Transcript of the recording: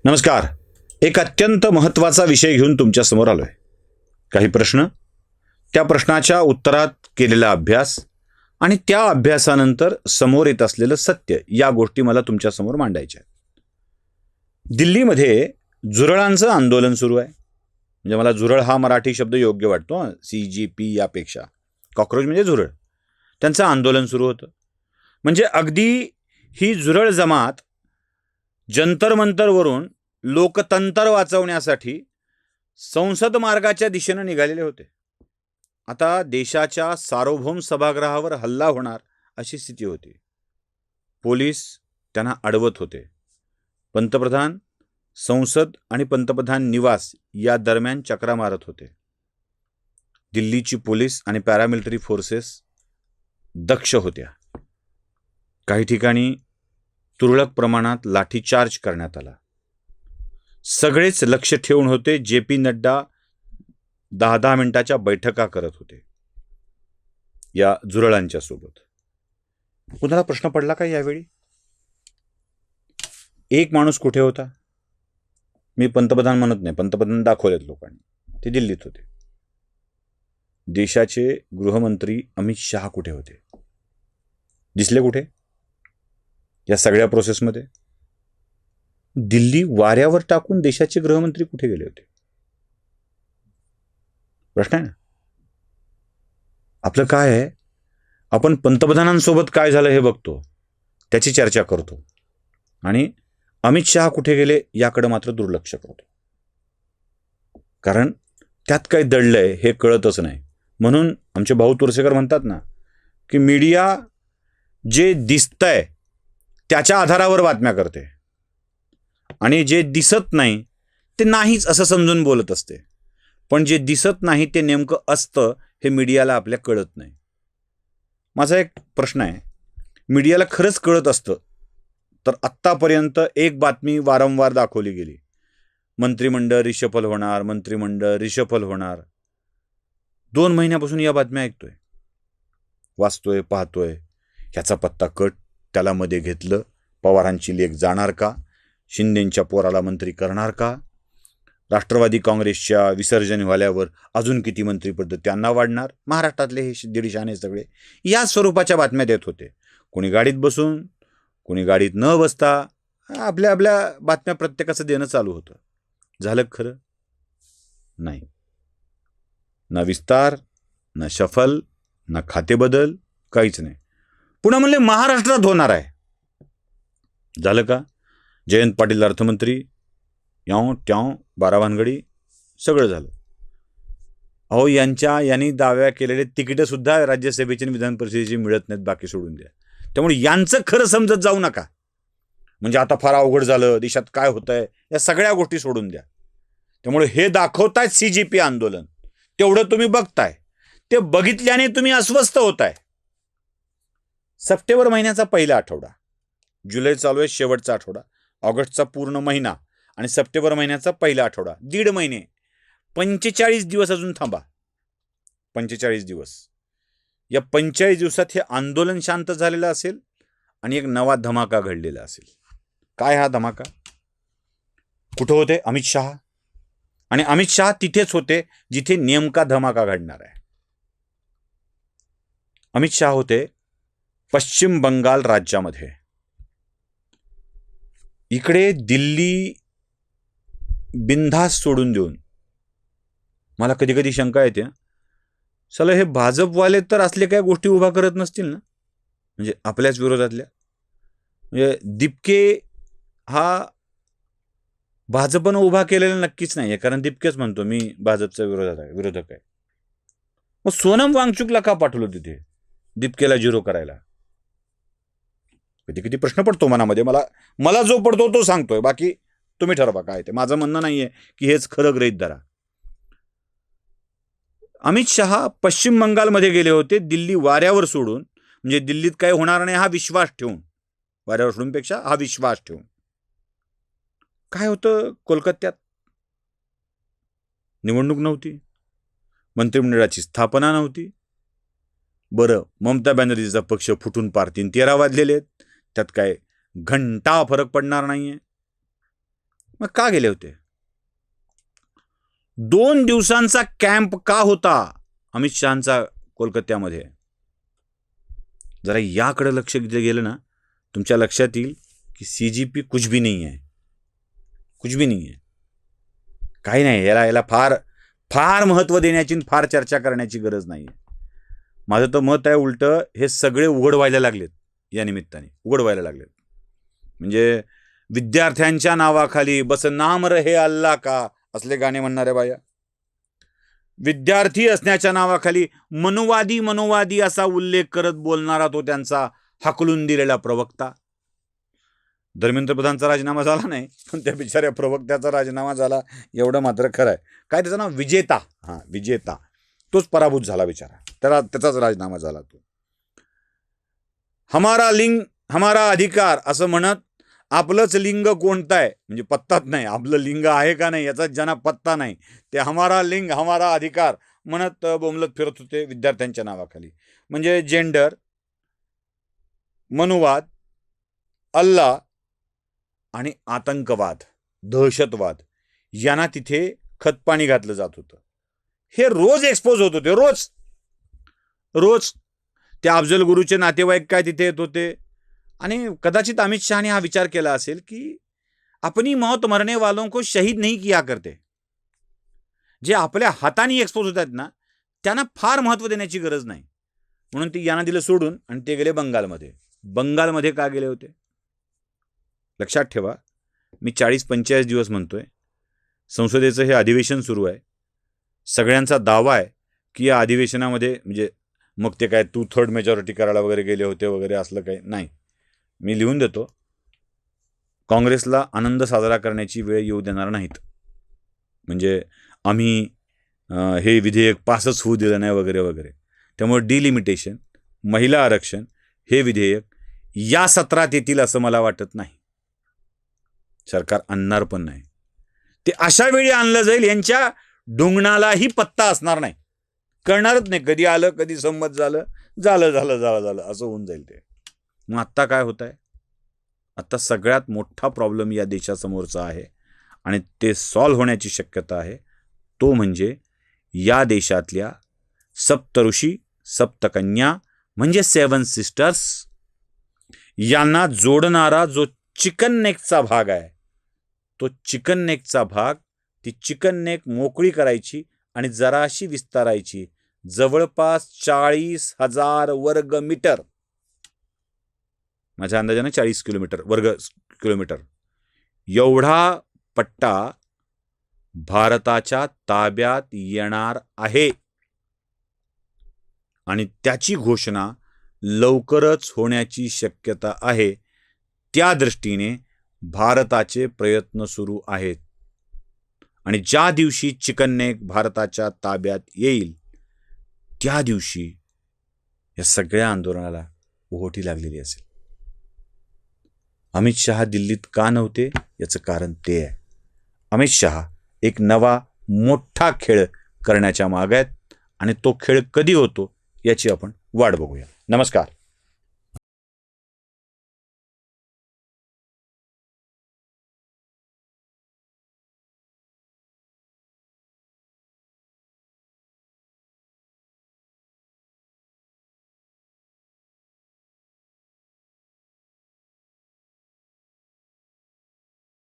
नमस्कार. एक अत्यंत महत्त्वाचा विषय घेऊन तुमच्या समोर आलोय. काही प्रश्न, त्या प्रश्नाच्या उत्तरात केलेला अभ्यास आणि त्या अभ्यासानंतर समोर येत असलेलं सत्य, या गोष्टी मला तुमच्या समोर मांडायच्या आहेत. दिल्लीमध्ये झुरळांचं आंदोलन सुरू आहे. म्हणजे मला झुरळ हा मराठी शब्द योग्य वाटतो. CGP यापेक्षा कॉक्रोच म्हणजे झुरळ. त्यांचं आंदोलन सुरू होतं. म्हणजे अगदी ही झुरळ जमात जंतर मंतरवरून लोकतंत्र वाचवण्यासाठी संसद मार्गाच्या दिशेनं निघालेले होते. आता देशाच्या सार्वभौम सभागृहावर हल्ला होणार अशी स्थिती होती. पोलीस त्यांना अडवत होते. पंतप्रधान, संसद आणि पंतप्रधान निवास या दरम्यान चक्रा मारत होते. दिल्लीची पोलीस आणि पॅरामिलिटरी फोर्सेस दक्ष होत्या. काही ठिकाणी तुरळक प्रमाणात लाठीचार्ज करण्यात आला. सगळेच लक्ष ठेवून होते. JP नड्डा 10-10 मिनिटाच्या बैठका करत होते या झुरळांच्या सोबत. कुणाला प्रश्न पडला का यावेळी? एक माणूस कुठे होता? मी पंतप्रधान म्हणत नाही, पंतप्रधान दाखवलेत लोकांनी, ते दिल्लीत होते. देशाचे गृहमंत्री अमित शहा कुठे होते? दिसले कुठे या सगळ्या प्रोसेसमध्ये? दिल्ली वाऱ्यावर टाकून देशाचे गृहमंत्री कुठे गेले होते? प्रश्न आहे ना. आपलं काय आहे, आपण पंतप्रधानांसोबत काय झालं हे बघतो, त्याची चर्चा करतो, आणि अमित शहा कुठे गेले याकडे मात्र दुर्लक्ष करतो. कारण त्यात काय दडलंय हे कळतच नाही. म्हणून आमचे भाऊ तुरसेकर म्हणतात ना की मीडिया जे दिसतंय त्याच्या आधारावर बातम्या करते आणि जे दिसत नाही ते नाहीच असं समजून बोलत असते. पण जे दिसत नाही ते नेमकं असतं हे मीडियाला आपल्या कळत नाही. माझा एक प्रश्न आहे, मीडियाला खरंच कळत असतं तर आत्तापर्यंत एक बातमी वारंवार दाखवली गेली, मंत्रिमंडळ रिशफल होणार, मंत्रिमंडळ रिशफल होणार. 2 महिन्यापासून या बातम्या ऐकतोय, वाचतोय, पाहतोय. ह्याचा पत्ता कट, त्याला मध्ये घेतलं, पवारांची लेक जाणार का, शिंदेंच्या पोराला मंत्री करणार का, राष्ट्रवादी काँग्रेसच्या विसर्जन झाल्यावर अजून किती मंत्रिपद त्यांना वाढणार, महाराष्ट्रातले हे दीडशाने सगळे या स्वरूपाच्या बातम्या देत होते. कोणी गाडीत बसून, कोणी गाडीत न बसता आपल्या आपल्या बातम्या प्रत्येकाचं देणं चालू होतं. झालं खरं? नाही. ना विस्तार, ना शफल, ना खाते बदल, काहीच नाही. पुन्हा म्हणले महाराष्ट्रात होणार आहे. झालं का? जयंत पाटील अर्थमंत्री, याव ट्याव 12 भानगडी सगळं झालं. अहो, यांनी दाव्या केलेले तिकीटं सुद्धा राज्यसभेची आणि विधान परिषदेची मिळत नाहीत, बाकी सोडून द्या. त्यामुळे यांचं खरं समजत जाऊ नका. म्हणजे आता फार अवघड झालं, देशात काय होतंय, या सगळ्या गोष्टी सोडून द्या. त्यामुळे हे दाखवतायत CGP आंदोलन, तेवढं तुम्ही बघताय. ते बघितल्याने तुम्ही अस्वस्थ होताय. सप्टेंबर महिन्याचा पहिला आठवडा, जुलै चालू आहे शेवटचा आठवडा, ऑगस्टचा पूर्ण महिना आणि सप्टेंबर महिन्याचा पहिला आठवडा, 1.5 महिने, 45 दिवस अजून थांबा. 45 दिवस. या 45 दिवसात हे आंदोलन शांत झालेलं असेल आणि एक नवा धमाका घडलेला असेल. काय हा धमाका? कुठं होते अमित शहा? आणि अमित शहा तिथेच होते जिथे नेमका धमाका घडणार आहे. अमित शहा होते पश्चिम बंगाल राज्यामध्ये. इकडे दिल्ली बिनधास्त सोडून देऊन मला कधी कधी शंका येते, चला हे भाजपवाले तर असले काय गोष्टी उभा करत नसतील ना, म्हणजे आपल्याच विरोधातल्या. म्हणजे दिपके हा भाजपनं उभा केलेला नक्कीच नाही आहे, कारण दिपकेच म्हणतो मी भाजपचा विरोधक आहे. मग सोनम वांगचुकला का पाठवलं तिथे दिपकेला 0 करायला? कधी कधी प्रश्न पडतो मनामध्ये. मला जो पडतो तो सांगतोय, बाकी तुम्ही ठरवा काय ते. माझं म्हणणं नाहीये की हेच खरं गृहीत धरा. अमित शहा पश्चिम बंगालमध्ये गेले होते दिल्ली वाऱ्यावर सोडून, म्हणजे दिल्लीत काय होणार नाही हा विश्वास ठेवून, वाऱ्यावर सोडूनपेक्षा हा विश्वास ठेवून. काय होतं कोलकात्यात? निवडणूक नव्हती, मंत्रिमंडळाची स्थापना नव्हती. बरं, ममता बॅनर्जीचा पक्ष फुटून पार 13 वाजलेले आहेत, त्यात काय घंटा फरक पडणार नाहीये. मग का गेले होते? 2 दिवसांचा कॅम्प का होता अमित शहांचा कोलकात्यामध्ये? जरा याकडे लक्ष गेलं ना, तुमच्या लक्षात येईल की CGP कुछ भी नहीं है, कुछ भी नहीं है, काही नाही. याला फार फार महत्व देण्याची, फार चर्चा करण्याची गरज नाही. माझं तर मत आहे उलट हे सगळे उघड व्हायला लागलेत या निमित्ताने, उघड व्हायला लागलेत. म्हणजे विद्यार्थ्यांच्या नावाखाली बस नाम रहे अल्लाह का असले गाणे म्हणणारे बाया, विद्यार्थी असण्याच्या नावाखाली मनोवादी असा उल्लेख करत बोलणारा तो त्यांचा हाकलून दिलेला प्रवक्ता. धर्मेंद्र प्रधानचा राजीनामा झाला नाही, पण त्या बिचाऱ्या प्रवक्त्याचा राजीनामा झाला एवढं मात्र खरं आहे. काय त्याचं नाव? विजेता. विजेता. तोच पराभूत झाला बिचारा, त्याचाच राजीनामा झाला. तो हमारा लिंग हमारा अधिकार असं म्हणत आपलंच लिंग कोणतं आहे म्हणजे पत्ताच नाही, आपलं लिंग आहे का नाही याचा ज्यांना पत्ता नाही ते हमारा लिंग हमारा अधिकार म्हणत बोंबलत फिरत होते विद्यार्थ्यांच्या नावाखाली. म्हणजे जेंडर, मनुवाद, अल्लाह आणि आतंकवाद, दहशतवाद यांना तिथे खतपाणी घातलं जात होतं. हे रोज एक्सपोज होत होते, रोज. ते अफजल गुरुचे नातेवाईक काय तिथे येत होते. आणि कदाचित अमित शहाने हा विचार केला असेल की अपनी मौत मरने वालों को शहीद नहीं किया करते. जे आपल्या हाताने एक्सपोज होत आहेत ना त्यांना फार महत्व देण्याची गरज नाही, म्हणून ती यांना दिलं सोडून आणि ते गेले बंगालमध्ये. बंगालमध्ये का गेले होते? लक्षात ठेवा, मी 40-45 दिवस म्हणतोय, संसदेचं हे अधिवेशन सुरू आहे. सगळ्यांचा दावा आहे की या अधिवेशनामध्ये म्हणजे मग ते काय 2/3 मेजॉरिटी करायला वगैरे गेले होते वगैरे असलं काही नाही. मी लिहून देतो, काँग्रेसला आनंद साजरा करण्याची वेळ येऊ देणार नाहीत. म्हणजे आम्ही हे विधेयक पासच होऊ दिलं नाही वगैरे वगैरे. त्यामुळे डिलिमिटेशन, महिला आरक्षण हे विधेयक या सत्रात येतील असं मला वाटत नाही. सरकार आणणार पण नाही. ते अशा वेळी आणलं जाईल यांच्या ढुंगणालाही पत्ता असणार नाही, कळणारच नाही. कधी आलं, कधी संमत झालं असं होऊन जाईल ते. मग आत्ता काय होत आहे? आत्ता सगळ्यात मोठा प्रॉब्लेम या देशासमोरचा आहे आणि ते सॉल्व्ह होण्याची शक्यता आहे. तो म्हणजे या देशातल्या सप्तऋषी, सप्तकन्या म्हणजे 7 सिस्टर्स यांना जोडणारा जो चिकन नेकचा भाग आहे, तो चिकन नेकचा भाग, ती चिकन नेक मोकळी करायची आणि जराशी विस्तारायची. जवळपास 40,000 वर्ग मीटर, माझ्या अंदाजाने 40 वर्ग किलोमीटर एवढा पट्टा भारताच्या ताब्यात येणार आहे आणि त्याची घोषणा लवकरच होण्याची शक्यता आहे. त्या दृष्टीने भारताचे प्रयत्न सुरू आहेत आणि ज्या दिवशी चिकन नेक भारताच्या ताब्यात येईल त्या दिवशी या सगळ्या आंदोलनाला ओहोटी लागलेली असेल. अमित शहा दिल्लीत का नव्हते याचं कारण ते आहे. अमित शहा एक नवा मोठा खेळ करण्याच्या मागे आहेत आणि तो खेळ कधी होतो याची आपण वाट बघूया. नमस्कार.